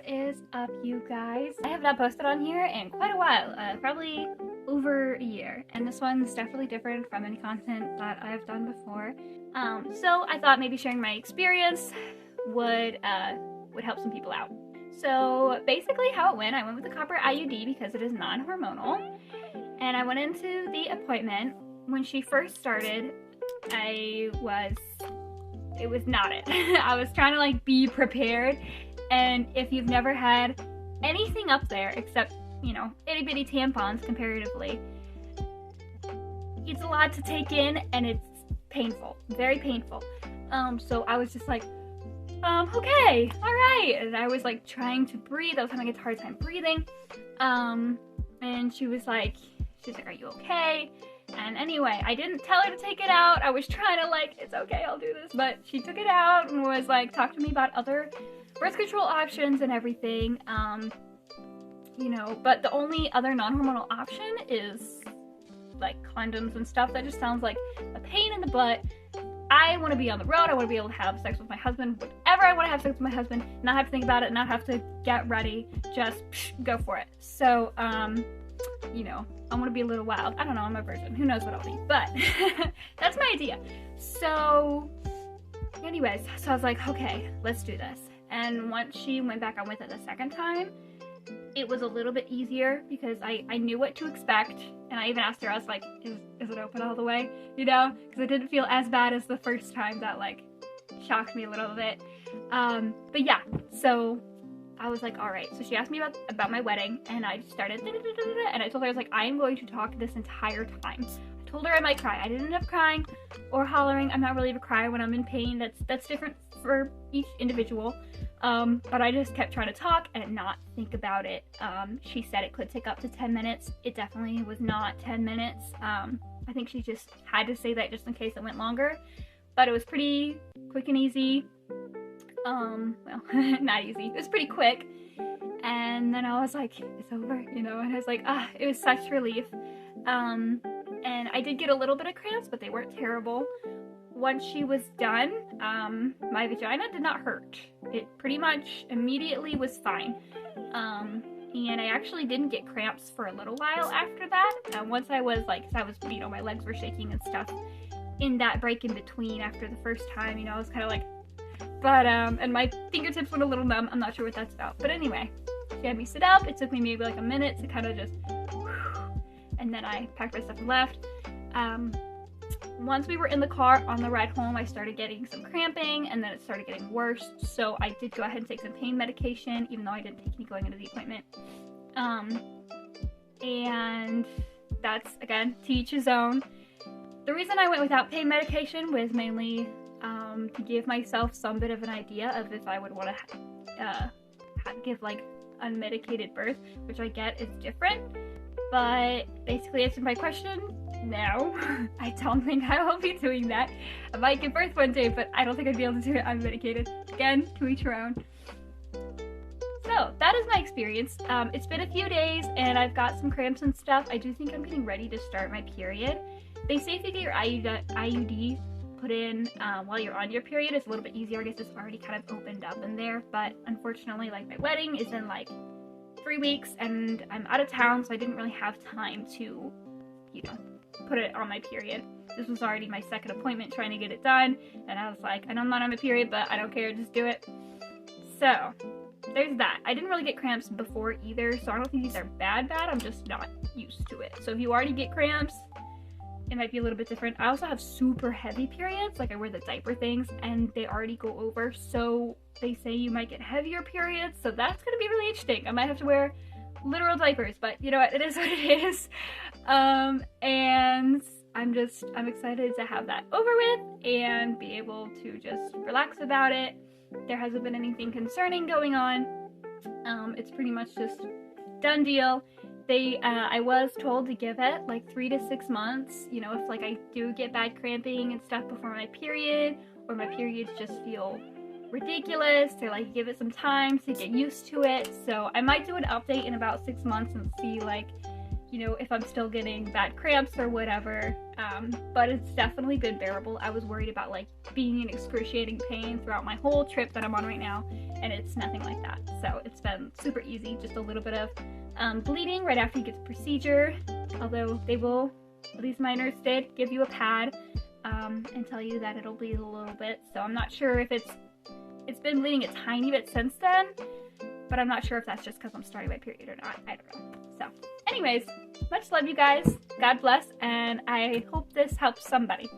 What is up, you guys? I have not posted on here in quite a while, probably over a year, and this one's definitely different from any content that I've done before. So I thought maybe sharing my experience would help some people out. So basically how it went, I went with the copper IUD because it is non-hormonal, and I went into the appointment. When she first started, it was not it. I was trying to like be prepared, and if you've never had anything up there except, you know, itty bitty tampons comparatively, it's a lot to take in and it's painful, very painful. So I was just like, okay, all right. And I was like trying to breathe. I was having a hard time breathing. And she was like, are you okay? And anyway, I didn't tell her to take it out. I was trying to like, it's okay, I'll do this. But she took it out and was like, talk to me about other birth control options and everything. You know, but the only other non-hormonal option is like condoms and stuff. That just sounds like a pain in the butt. I want to be on the road. I want to be able to have sex with my husband, whatever I want to have sex with my husband, not have to think about it, not have to get ready, just go for it. So, you know, I want to be a little wild. I don't know, I'm a virgin. Who knows what I'll be, but that's my idea. So anyways, so I was like, okay, let's do this. And once she went back, I went it the second time. It was a little bit easier because I knew what to expect. And I even asked her, I was like, is it open all the way? You know, because it didn't feel as bad as the first time. That like shocked me a little bit. But yeah, so I was like, all right. So she asked me about my wedding, and I started, and I told her, I was like, I am going to talk this entire time. I told her I might cry. I didn't end up crying or hollering. I'm not really a crier when I'm in pain. That's different for each individual. But I just kept trying to talk and not think about it. She said it could take up to 10 minutes. It definitely was not 10 minutes. I think she just had to say that just in case it went longer. But it was pretty quick and easy. Well, not easy. It was pretty quick. And then I was like, it's over, you know? And I was like, it was such relief. And I did get a little bit of cramps, but they weren't terrible. Once she was done, my vagina did not hurt. It pretty much immediately was fine. And I actually didn't get cramps for a little while after that. Once I was like, you know, my legs were shaking and stuff in that break in between after the first time, you know, I was kind of like, but, and my fingertips went a little numb. I'm not sure what that's about. But anyway, she had me sit up. It took me maybe like a minute to kind of just, and then I packed my stuff and left. Once we were in the car on the ride home, I started getting some cramping, and then it started getting worse. So I did go ahead and take some pain medication, even though I didn't take any going into the appointment. And that's, again, to each his own. The reason I went without pain medication was mainly to give myself some bit of an idea of if I would want to give like unmedicated birth, which I get is different. But basically answered my question. No, I don't think I will be doing that. I might give birth one day, but I don't think I'd be able to do it unmedicated. Again, to each her own. So that is my experience. It's been a few days and I've got some cramps and stuff. I do think I'm getting ready to start my period. They say if you get your IUD put in while you're on your period, it's a little bit easier. I guess it's already kind of opened up in there, but unfortunately, like, my wedding is in like 3 weeks and I'm out of town, so I didn't really have time to, you know, put it on my period. This was already my second appointment trying to get it done, and I was like, I know I'm not on my period, but I don't care, just do it. So there's that. I didn't really get cramps before either, so I don't think these are bad, I'm just not used to it. So if you already get cramps, it might be a little bit different. I also have super heavy periods, like I wear the diaper things, and they already go over, so they say you might get heavier periods, so that's gonna be really interesting. I might have to wear literal diapers, but you know what, it is what it is. And I'm excited to have that over with and be able to just relax about it. There hasn't been anything concerning going on. It's pretty much just done deal. I was told to give it like 3 to 6 months, you know, if like I do get bad cramping and stuff before my period, or my periods just feel ridiculous, to like give it some time to get used to it. So I might do an update in about 6 months and see like, you know, if I'm still getting bad cramps or whatever. But it's definitely been bearable. I was worried about like being in excruciating pain throughout my whole trip that I'm on right now, and it's nothing like that. So it's been super easy, just a little bit of bleeding right after you get the procedure, although they will, at least my nurse did, give you a pad and tell you that it'll bleed a little bit. So I'm not sure if it's been bleeding a tiny bit since then, but I'm not sure if that's just because I'm starting my period or not. I don't know. So anyways, much love, you guys. God bless, and I hope this helps somebody.